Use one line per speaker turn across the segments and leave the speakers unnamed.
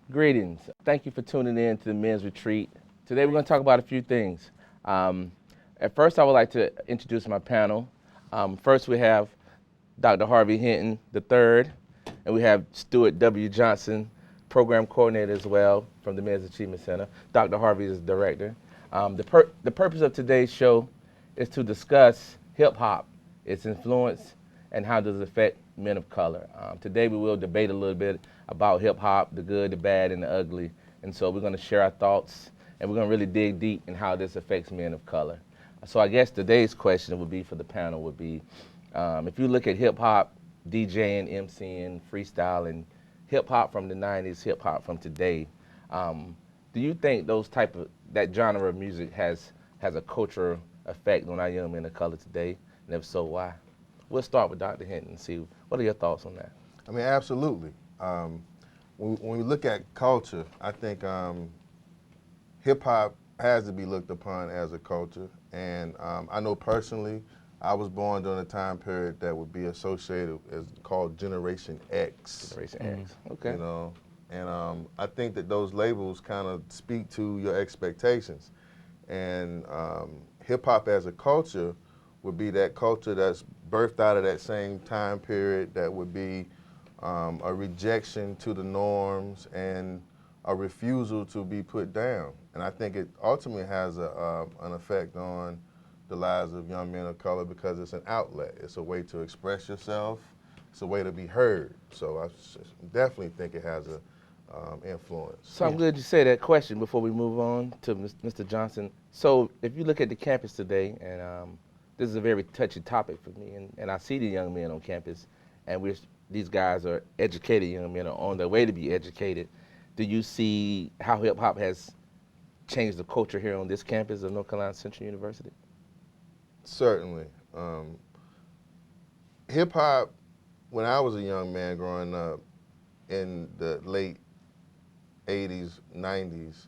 Greetings. Thank you for tuning in to the Men's Retreat. Today we're going to talk about a few things. At first, I would like to introduce my panel. First, we have Dr. Harvey Hinton III, and we have Stuart W. Johnson, Program Coordinator as well from the Men's Achievement Center. Dr. Harvey is the Director. The purpose of today's show is to discuss hip-hop, its influence, and how does it affect men of color. Today we will debate a little bit about hip-hop, the good, the bad, and the ugly. And so we're going to share our thoughts, and we're going to really dig deep in how this affects men of color. So I guess today's question would be for the panel would be, if you look at hip-hop, DJing, MCing, freestyling, hip-hop from the 90s, hip-hop from today, do you think that genre of music has a cultural effect on our young men of color today? And if so, why? We'll start with Dr. Hinton and see what are your thoughts on that.
I mean, absolutely. When we look at culture, I think hip-hop has to be looked upon as a culture. And I know personally, I was born during a time period that would be associated as called Generation X.
Generation X, okay.
You know, and I think that those labels kind of speak to your expectations. And hip-hop as a culture would be that culture that's birthed out of that same time period that would be a rejection to the norms and a refusal to be put down. And I think it ultimately has an effect on the lives of young men of color because it's an outlet. It's a way to express yourself. It's a way to be heard. So I definitely think it has an influence.
So I'm glad you say that question before we move on to Mr. Johnson. So if you look at the campus today, and this is a very touchy topic for me, and I see the young men on campus, and these guys are educated young men, are on their way to be educated. Do you see how hip-hop has changed the culture here on this campus of North Carolina Central University?
Certainly. Hip-hop, when I was a young man growing up in the late 80s, 90s,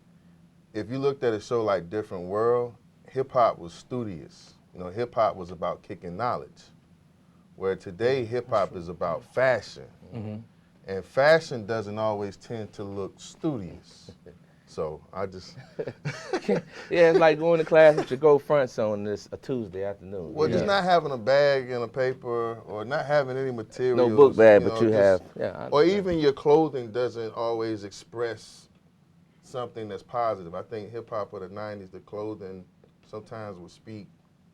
if you looked at a show like Different World, hip-hop was studious. You know, hip-hop was about kicking knowledge, where today hip-hop is about fashion. Mm-hmm. And fashion doesn't always tend to look studious. So I just...
Yeah, it's like going to class with your gold fronts on a Tuesday afternoon.
Well, just not having a bag and a paper or not having any materials.
No book bag, but you have...
Yeah, or even your clothing doesn't always express something that's positive. I think hip-hop of the 90s, the clothing sometimes would speak.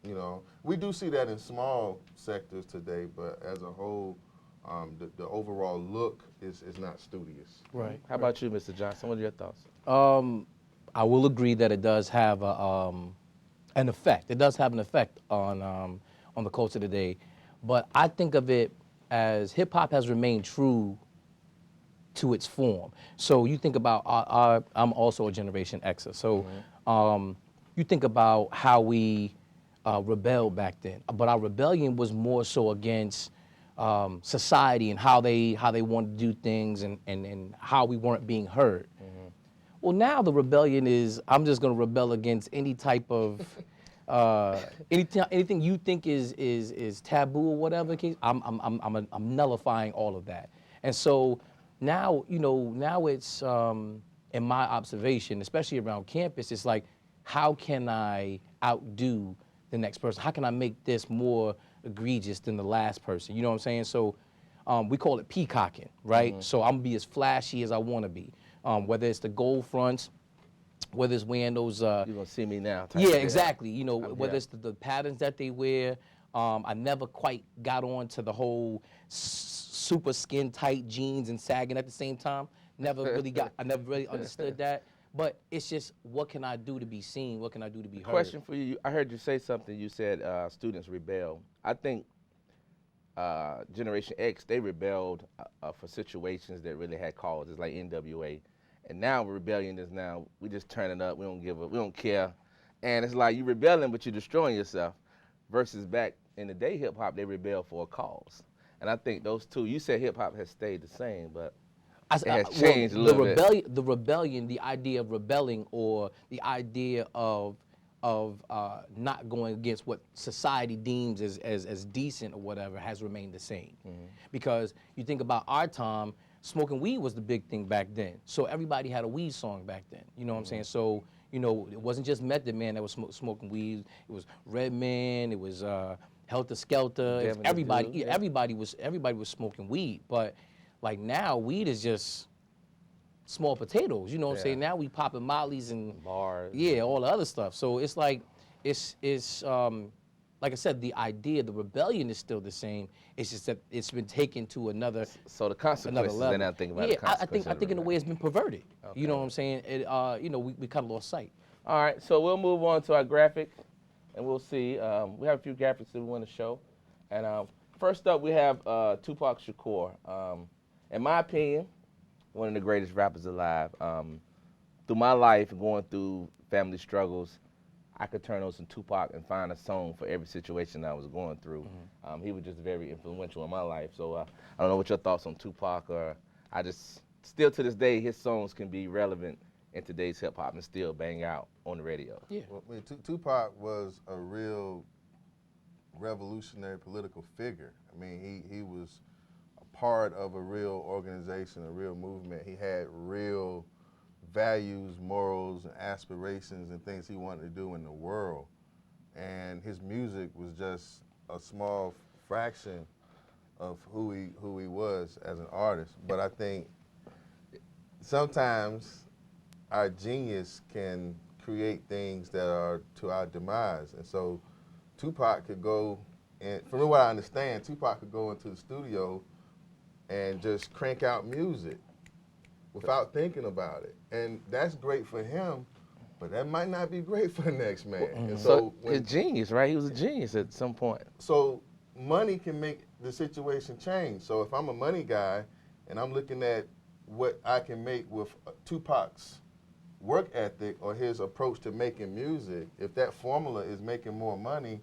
You know, we do see that in small sectors today, but as a whole, the overall look is not studious.
Right. How about you, Mr. Johnson? What are your thoughts?
I will agree that it does have an effect. It does have an effect on the culture today, but I think of it as hip hop has remained true to its form. So you think about I'm also a Generation Xer. So you think about how we rebelled back then, but our rebellion was more so against society and how they wanted to do things and how we weren't being heard. Mm-hmm. Well, now the rebellion is I'm just going to rebel against any type of anything you think is taboo or whatever case. I'm nullifying all of that. And so now it's in my observation, especially around campus, it's like, how can I outdo the next person? How can I make this more egregious than the last person? You know what I'm saying? So we call it peacocking, right? Mm-hmm. So I'm gonna be as flashy as I wanna be. Whether it's the gold fronts, whether it's wearing those...
You're gonna see me now.
Yeah, exactly. You know, whether it's the patterns that they wear. I never quite got on to the whole super skin tight jeans and sagging at the same time. I never really understood that. But it's just, what can I do to be seen? What can I do to be heard?
Question for you. I heard you say something. You said students rebel. I think Generation X, they rebelled for situations that really had causes, like NWA. And now rebellion is now, we just turn it up. We don't care. And it's like you rebelling, but you're destroying yourself. Versus back in the day, hip hop, they rebelled for a cause. And I think those two, you said hip hop has stayed the same, but it has changed a little bit.
The rebellion, the idea of rebelling, or the idea of not going against what society deems as decent or whatever, has remained the same. Mm-hmm. Because you think about our time, smoking weed was the big thing back then. So everybody had a weed song back then. You know what I'm saying? So, you know, it wasn't just Method Man that was smoking weed. It was Redman. It was Helter Skelter. It was everybody.
Dude, yeah.
Everybody was smoking weed. But like now, weed is just small potatoes. You know what I'm saying? Now we popping Molly's and
Bars.
yeah, all the other stuff. So it's like it's like I said, the idea, the rebellion is still the same. It's just that it's been taken to another.
So the consequences,
level.
then I think about
yeah,
the
I
consequences.
think in a way it's been perverted. You know what I'm saying? It, you know, we kind of lost sight.
All right, so we'll move on to our graphic, and we'll see. We have a few graphics that we want to show. And first up, we have Tupac Shakur. In my opinion, one of the greatest rappers alive. Through my life, going through family struggles, I could turn on some Tupac and find a song for every situation I was going through. He was just very influential in my life. So I don't know what your thoughts on Tupac are. I just, still to this day, his songs can be relevant in today's hip hop and still bang out on the radio.
Yeah.
Well, I mean, Tupac was a real revolutionary political figure. I mean, he was a part of a real organization, a real movement. He had real values, morals, and aspirations and things he wanted to do in the world. And his music was just a small fraction of who he was as an artist. But I think sometimes our genius can create things that are to our demise. And so Tupac could go, and from what I understand, Tupac could go into the studio and just crank out music without thinking about it. And that's great for him, but that might not be great for the next man. And
So his genius, right? He was a genius at some point.
So money can make the situation change. So if I'm a money guy and I'm looking at what I can make with Tupac's work ethic or his approach to making music, if that formula is making more money,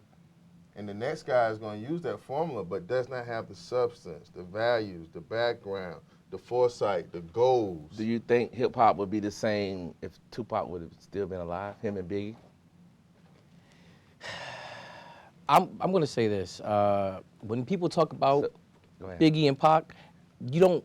and the next guy is going to use that formula but does not have the substance, the values, the background, the foresight, the goals.
Do you think hip hop would be the same if Tupac would have still been alive, him and Biggie?
I'm going to say this. When people talk about
Go ahead.
Biggie and Pac, you don't.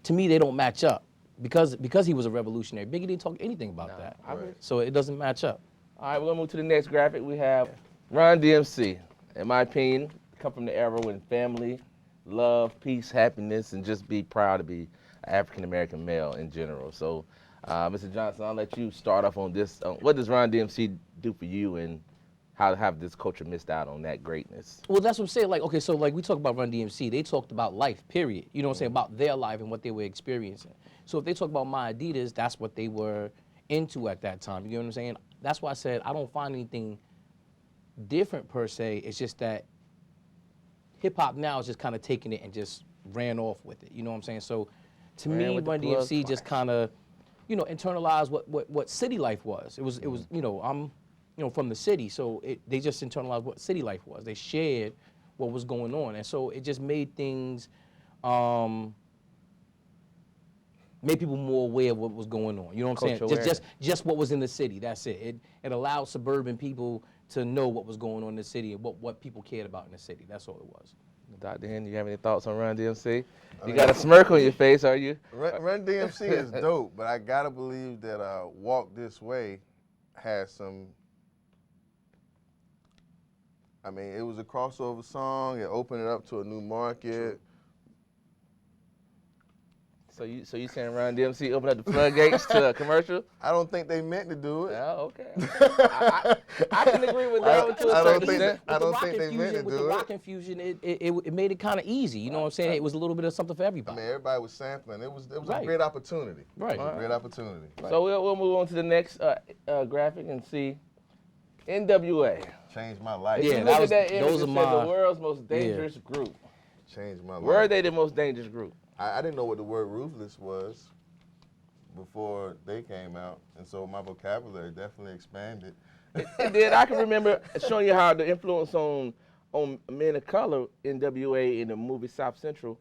To me, they don't match up because he was a revolutionary. Biggie didn't talk anything about that,
Right.
so it doesn't match up.
All right, we're gonna move to the next graphic. We have Run DMC. In my opinion, come from the era when family, love, peace, happiness, and just be proud to be an African-American male in general. So, Mr. Johnson, I'll let you start off on this. What does Run DMC do for you, and how have this culture missed out on that greatness?
Well, that's what I'm saying. Like, okay, so like we talk about Run DMC, they talked about life, period. You know what I'm saying? About their life and what they were experiencing. So if they talk about My Adidas, that's what they were into at that time. You know what I'm saying? That's why I said I don't find anything different per se. It's just that hip hop now is just kind of taking it and just ran off with it. You know what I'm saying? So to me,
with the
Run
plug
DMC just kind of, you know, internalized what city life was. It was you know, I'm, you know, from the city, so they just internalized what city life was. They shared what was going on, and so it just made things, made people more aware of what was going on. You know what I'm
Cultural
saying? Just what was in the city. That's it. It allowed suburban people to know what was going on in the city and what people cared about in the city. That's all it was.
Dr. Henry, you have any thoughts on Run DMC? You got a smirk on your face, are you?
Run DMC is dope, but I gotta believe that Walk This Way has some. I mean, it was a crossover song. It opened it up to a new market.
So you saying Run DMC opened up the floodgates to a commercial?
I don't think they meant to do it.
Yeah, okay. I can agree with that one to a
I don't
certain
think
extent.
I don't think they meant to
With
do
the
it.
rock infusion, it made it kind of easy. You know what I'm saying? It was a little bit of something for
I
everybody.
mean, everybody was sampling. It was
Right.
a great opportunity.
Right.
It was a great opportunity.
So we'll move on to the next graphic and see NWA.
Changed my life.
Yeah,
You
that
look
was-
at that image,
those
it
are
said
my-
the world's most dangerous group.
Changed my life.
Were they the most dangerous group?
I didn't know what the word ruthless was before they came out, and so my vocabulary definitely expanded.
It did. I can remember showing you how the influence on men of color, NWA, in the movie South Central.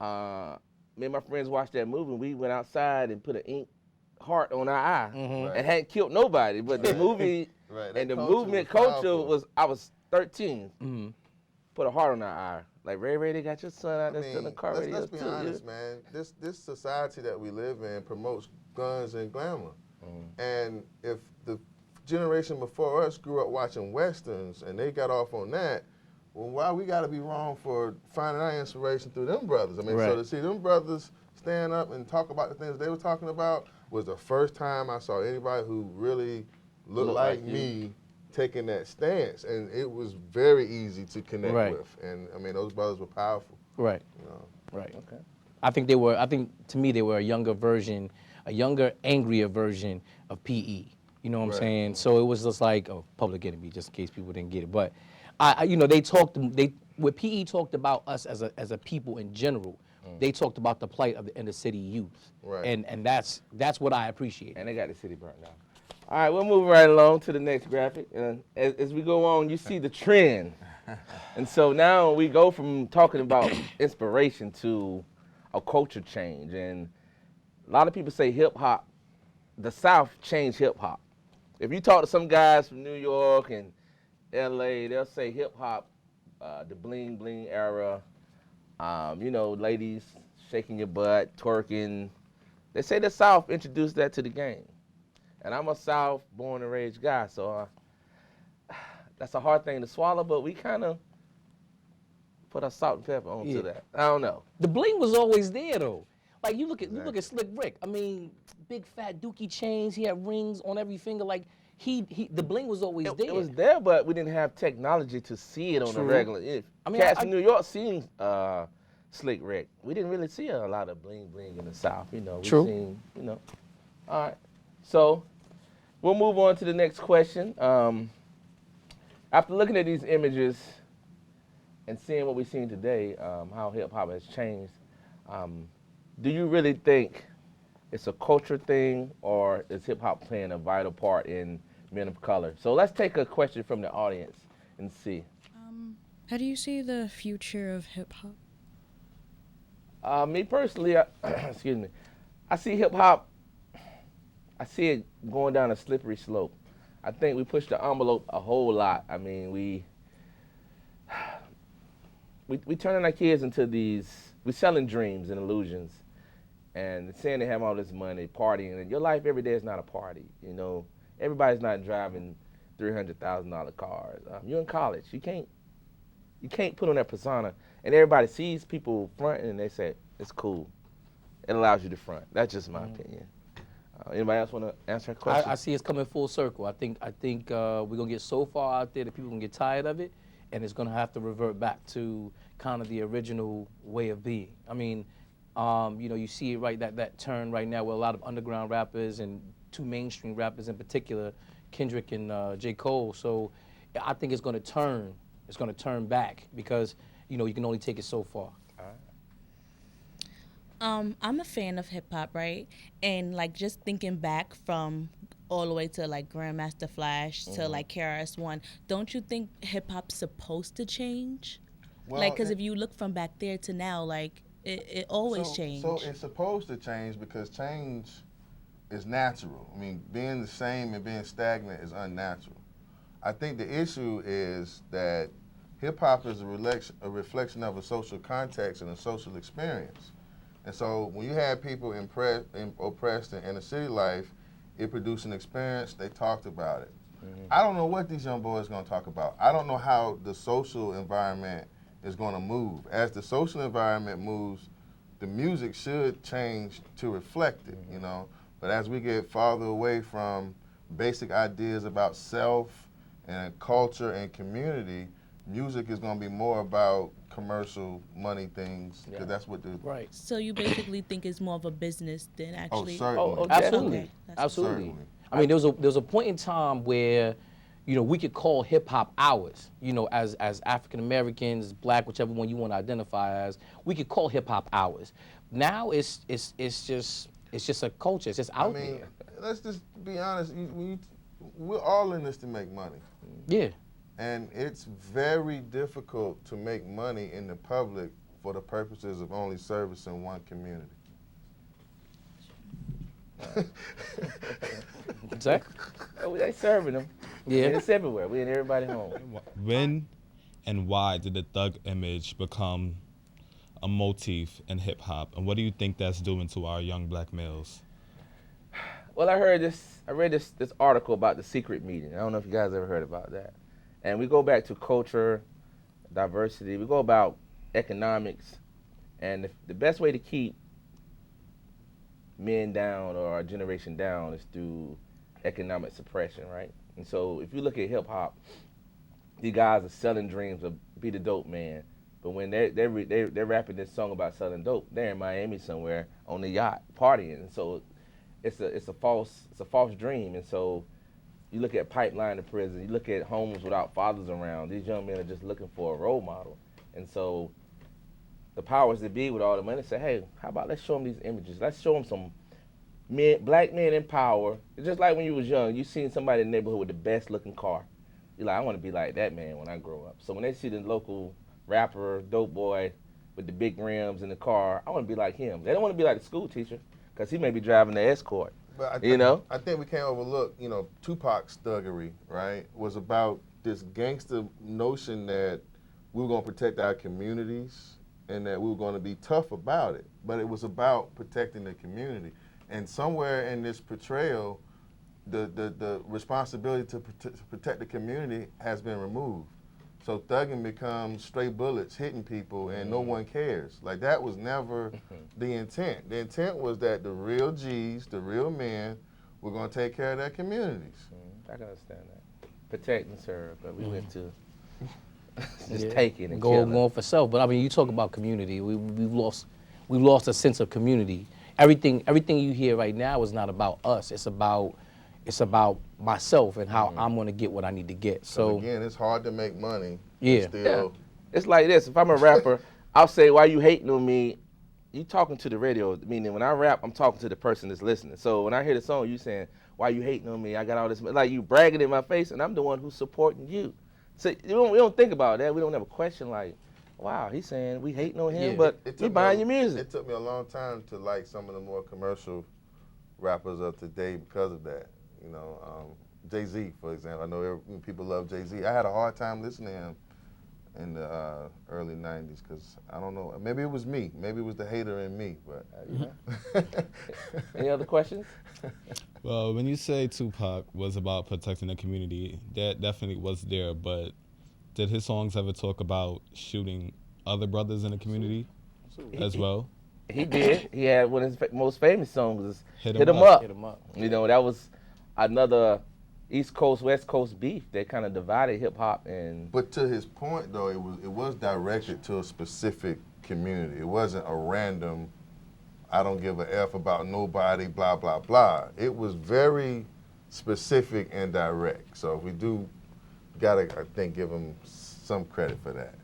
Me and my friends watched that movie, and we went outside and put an ink heart on our eye
Right.
and hadn't killed nobody. But the movie
Right, that
and the
culture
movement
was
culture
powerful.
was, I was 13, put a heart on our eye. Like Ray, they got your son out there stealing car radios
let's be
too.
honest, man. This society that we live in promotes guns and glamour. And if the generation before us grew up watching Westerns and they got off on that, well, why we got to be wrong for finding our inspiration through them brothers? I mean, so
Right.
to see them brothers stand up and talk about the things they were talking about was the first time I saw anybody who really looked
Look
like
like you.
me taking that stance. And it was very easy to connect
Right.
with. And, I mean, those brothers were powerful.
Right.
You know?
Right.
Okay.
I think to me, they were a younger version, a younger, angrier version of PE. You know what I'm
Right.
saying? So it was just like, oh, Public Enemy, just in case people didn't get it. But what PE talked about us as a people in general. They talked about the plight of the inner city youth.
Right.
And that's what I appreciate.
And they got the city burnt down. All right, we'll move right along to the next graphic. And as we go on, you see the trend. And so now we go from talking about inspiration to a culture change. And a lot of people say hip hop, the South changed hip hop. If you talk to some guys from New York and LA, they'll say hip hop, the bling bling era, ladies shaking your butt, twerking. They say the South introduced that to the game. And I'm a South born and raised guy, so that's a hard thing to swallow, but we kind of put our salt and pepper onto that. I don't know.
The bling was always there though. Like you look at Slick Rick. I mean, big fat dookie chains. He had rings on every finger. Like the bling was always there.
It was there, but we didn't have technology to see it on a
True.
regular.
I mean,
Cats in New York seen Slick Rick. We didn't really see a lot of bling bling in the South. We
True.
seen, All right. So we'll move on to the next question. After looking at these images and seeing what we've seen today, how hip hop has changed, do you really think it's a culture thing, or is hip hop playing a vital part in men of color? So let's take a question from the audience and see.
How do you see the future of hip hop?
Me personally, excuse me, I see hip hop. I see it going down a slippery slope. I think we pushed the envelope a whole lot. I mean, we turning our kids into we selling dreams and illusions, and saying they have all this money, partying, and your life every day is not a party. Everybody's not driving $300,000 cars. You're in college. You can't put on that persona, and everybody sees people fronting and they say it's cool. It allows you to front. That's just my opinion. Anybody else want to answer a question?
I see it's coming full circle. I think we're gonna get so far out there that people gonna get tired of it, and it's gonna have to revert back to kind of the original way of being. I mean, you see it right that turn right now with a lot of underground rappers and two mainstream rappers in particular, Kendrick and J. Cole. So I think it's gonna turn. It's gonna turn back because you can only take it so far.
I'm a fan of hip hop, right? And like just thinking back from all the way to like Grandmaster Flash to like KRS-One, don't you think hip hop's supposed to change?
Well,
Like, because if you look from back there to now, like it always changed.
So it's supposed to change because change is natural. I mean, being the same and being stagnant is unnatural. I think the issue is that hip hop is a reflection of a social context and a social experience. And so when you had people oppressed in inner city life, it produced an experience, they talked about it. I don't know what these young boys are going to talk about. I don't know how the social environment is going to move. As the social environment moves, the music should change to reflect it, But as we get farther away from basic ideas about self and culture and community, music is going to be more about commercial money things, because that's what the...
Right.
So you basically think it's more of a business than actually...
certainly.
Absolutely.
Okay, that's
Absolutely.
Certainly.
I mean, there was a point in time where, we could call hip hop ours. As African Americans, Black, whichever one you want to identify as, we could call hip hop ours. Now it's just a culture. It's just out there.
Let's just be honest. We're all in this to make money.
Yeah.
And it's very difficult to make money in the public for the purposes of only servicing one community.
Exactly.
They serving them.
Yeah.
And it's everywhere. We in everybody's home.
When and why did the thug image become a motif in hip hop? And what do you think that's doing to our young black males?
Well, I read this article about the secret meeting. I don't know if you guys ever heard about that. And we go back to culture, diversity. We go about economics, and the best way to keep men down or our generation down is through economic suppression, right? And so if you look at hip hop, these guys are selling dreams of be the dope man. But when they're rapping this song about selling dope, they're in Miami somewhere on the yacht partying. And so it's a false dream. And so you look at Pipeline in prison, you look at homes without fathers around. These young men are just looking for a role model. And so the powers that be with all the money say, hey, how about let's show them these images. Let's show them some black men in power. It's just like when you was young, you seen somebody in the neighborhood with the best looking car. You're like, I want to be like that man when I grow up. So when they see the local rapper, dope boy with the big rims in the car, I want to be like him. They don't want to be like the school teacher because he may be driving the Escort.
But I think we can't overlook, Tupac's thuggery, right, was about this gangster notion that we were going to protect our communities and that we were going to be tough about it. But it was about protecting the community. And somewhere in this portrayal, the responsibility to protect the community has been removed. So thugging becomes stray bullets hitting people and no one cares. Like, that was never the intent. The intent was that the real G's, the real men, were going to take care of their communities.
I can understand that. Protect and serve, but we went to just
Yeah.
taking and killing.
Going for self. But I mean, you talk about community. We've lost a sense of community. Everything you hear right now is not about us. It's about myself and how I'm going to get what I need to get. So
again, it's hard to make money.
Yeah.
Still,
It's like this. If I'm a rapper, I'll say, why you hating on me? You talking to the radio, meaning when I rap, I'm talking to the person that's listening. So when I hear the song, you saying, why you hating on me? I got all this, like you bragging in my face, and I'm the one who's supporting you. So we don't think about that. We don't have a question like, wow, he's saying we hating on him,
Yeah.
but we buying your music.
It took me a long time to like some of the more commercial rappers of today because of that. Jay-Z, for example. I know people love Jay-Z. I had a hard time listening to him in the early 90s because, I don't know, maybe it was me. Maybe it was the hater in me. But
Any other questions?
Well, when you say Tupac was about protecting the community, that definitely was there, but did his songs ever talk about shooting other brothers in the community as well?
He did. He had one of his most famous songs is
Hit 'Em
Hit 'Em
Up.
Up.
Hit 'em up.
That was another East Coast, West Coast beef that kind of divided hip hop. And
But to his point, though, it was directed to a specific community. It wasn't a random, I don't give a F about nobody, blah, blah, blah. It was very specific and direct. So we gotta, I think, give him some credit for that.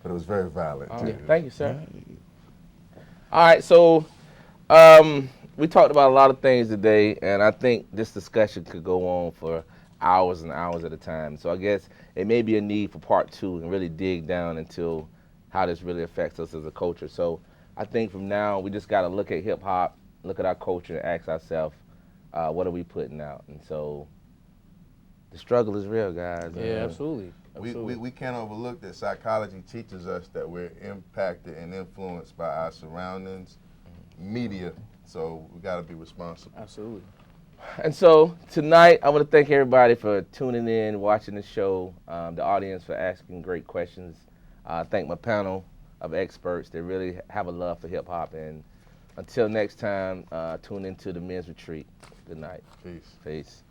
But it was very violent,
all
too.
right. Thank you, sir. All right, so we talked about a lot of things today, and I think this discussion could go on for hours and hours at a time. So I guess it may be a need for part 2 and really dig down into how this really affects us as a culture. So I think from now we just got to look at hip hop, look at our culture, and ask ourselves, what are we putting out? And so the struggle is real, guys.
Yeah, absolutely.
We can't overlook that psychology teaches us that we're impacted and influenced by our surroundings, media, so we got to be responsible.
Absolutely.
And so tonight, I want to thank everybody for tuning in, watching the show, the audience for asking great questions. Thank my panel of experts that really have a love for hip hop. And until next time, tune into the Men's Retreat. Good night.
Peace.
Peace.